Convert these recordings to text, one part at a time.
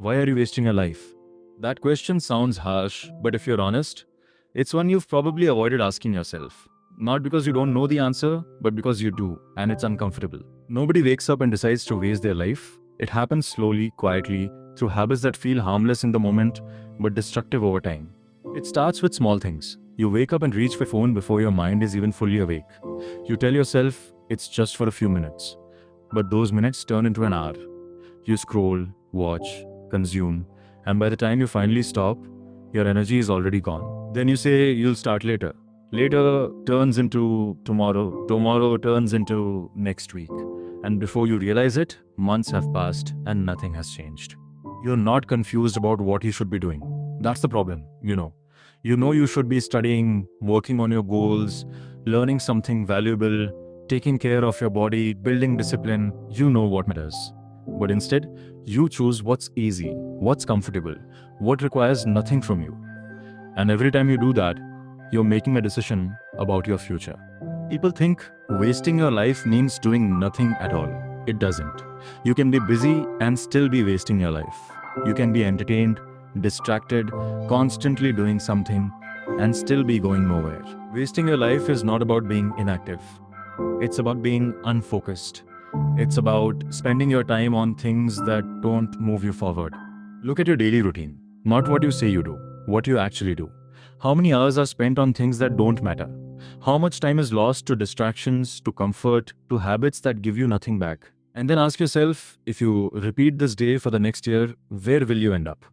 Why are you wasting your life? That question sounds harsh, but if you're honest, it's one you've probably avoided asking yourself. Not because you don't know the answer, but because you do, and it's uncomfortable. Nobody wakes up and decides to waste their life. It happens slowly, quietly, through habits that feel harmless in the moment, but destructive over time. It starts with small things. You wake up and reach for your phone before your mind is even fully awake. You tell yourself it's just for a few minutes, but those minutes turn into an hour. You scroll, watch, consume, and by the time you finally stop, your energy is already gone. Then you say you'll start later. Later turns into tomorrow. Tomorrow turns into next week. And before you realize it, months have passed and nothing has changed. You're not confused about what you should be doing. That's the problem, you know. You know you should be studying, working on your goals, learning something valuable, taking care of your body, building discipline. You know what matters. But instead, you choose what's easy, what's comfortable, what requires nothing from you. And every time you do that, you're making a decision about your future. People think wasting your life means doing nothing at all. It doesn't. You can be busy and still be wasting your life. You can be entertained, distracted, constantly doing something, and still be going nowhere. Wasting your life is not about being inactive. It's about being unfocused. It's about spending your time on things that don't move you forward. Look at your daily routine. Not what you say you do, what you actually do. How many hours are spent on things that don't matter? How much time is lost to distractions, to comfort, to habits that give you nothing back? And then ask yourself, if you repeat this day for the next year, where will you end up?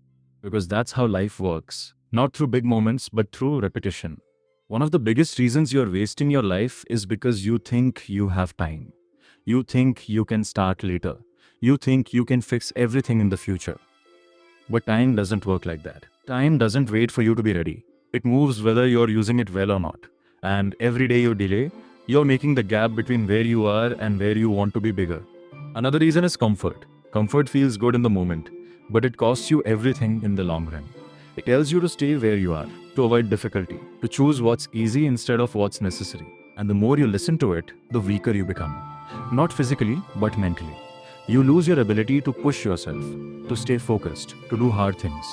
Because that's how life works. Not through big moments, but through repetition. One of the biggest reasons you're wasting your life is because you think you have time. You think you can start later. You think you can fix everything in the future. But time doesn't work like that. Time doesn't wait for you to be ready. It moves whether you're using it well or not. And every day you delay, you're making the gap between where you are and where you want to be bigger. Another reason is comfort. Comfort feels good in the moment, but it costs you everything in the long run. It tells you to stay where you are, to avoid difficulty, to choose what's easy instead of what's necessary. And the more you listen to it, the weaker you become. Not physically, but mentally. You lose your ability to push yourself, to stay focused, to do hard things.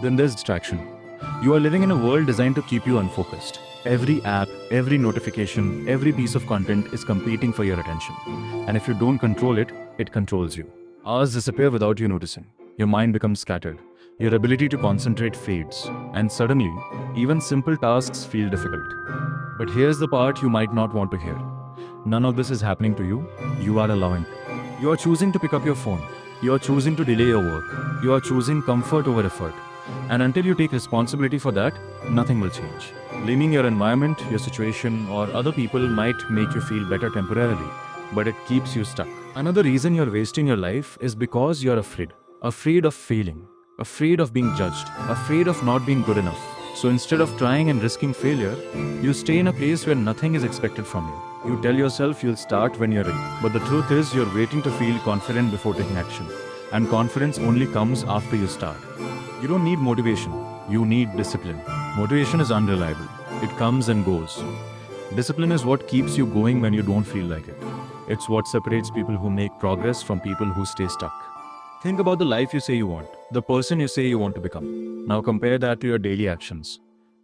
Then there's distraction. You are living in a world designed to keep you unfocused. Every app, every notification, every piece of content is competing for your attention. And if you don't control it, it controls you. Hours disappear without you noticing. Your mind becomes scattered. Your ability to concentrate fades. And suddenly, even simple tasks feel difficult. But here's the part you might not want to hear. None of this is happening to you. You are allowing it. You are choosing to pick up your phone. You are choosing to delay your work. You are choosing comfort over effort. And until you take responsibility for that, nothing will change. Blaming your environment, your situation, or other people might make you feel better temporarily, but it keeps you stuck. Another reason you're wasting your life is because you're afraid. Afraid of failing. Afraid of being judged. Afraid of not being good enough. So instead of trying and risking failure, you stay in a place where nothing is expected from you. You tell yourself you'll start when you're ready. But the truth is, you're waiting to feel confident before taking action. And confidence only comes after you start. You don't need motivation. You need discipline. Motivation is unreliable. It comes and goes. Discipline is what keeps you going when you don't feel like it. It's what separates people who make progress from people who stay stuck. Think about the life you say you want, the person you say you want to become. Now compare that to your daily actions.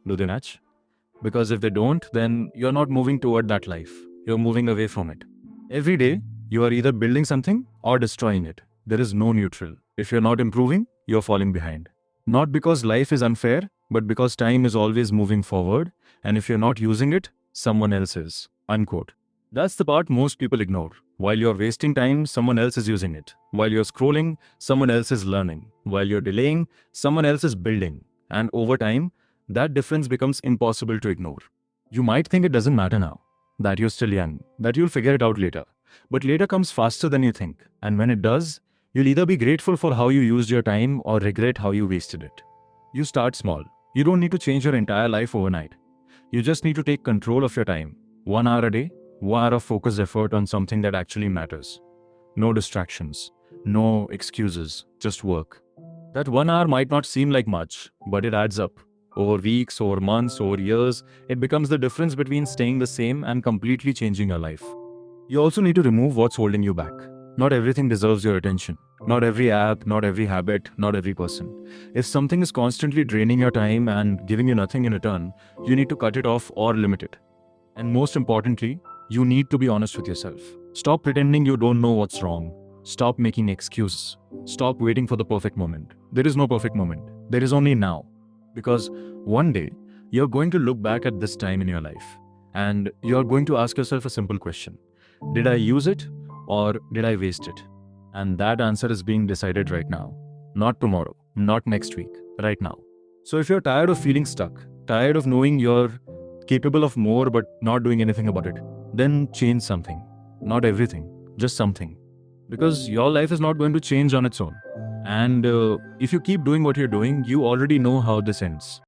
Do they match? Because if they don't, then you're not moving toward that life. You're moving away from it. Every day, you are either building something or destroying it. There is no neutral. If you're not improving, you're falling behind. Not because life is unfair, but because time is always moving forward, and if you're not using it, someone else is. Unquote. That's the part most people ignore. While you're wasting time, someone else is using it. While you're scrolling, someone else is learning. While you're delaying, someone else is building. And over time, that difference becomes impossible to ignore. You might think it doesn't matter now, that you're still young, that you'll figure it out later. But later comes faster than you think. And when it does, you'll either be grateful for how you used your time or regret how you wasted it. You start small. You don't need to change your entire life overnight. You just need to take control of your time. 1 hour a day, 1 hour of focused effort on something that actually matters. No distractions, no excuses, just work. That 1 hour might not seem like much, but it adds up. Over weeks, over months, over years, it becomes the difference between staying the same and completely changing your life. You also need to remove what's holding you back. Not everything deserves your attention. Not every app, not every habit, not every person. If something is constantly draining your time and giving you nothing in return, you need to cut it off or limit it. And most importantly, you need to be honest with yourself. Stop pretending you don't know what's wrong. Stop making excuses. Stop waiting for the perfect moment. There is no perfect moment. There is only now. Because one day, you're going to look back at this time in your life and you're going to ask yourself a simple question. Did I use it or did I waste it? And that answer is being decided right now. Not tomorrow, not next week, right now. So if you're tired of feeling stuck, tired of knowing you're capable of more but not doing anything about it, then change something. Not everything, just something. Because your life is not going to change on its own. And if you keep doing what you're doing, you already know how this ends.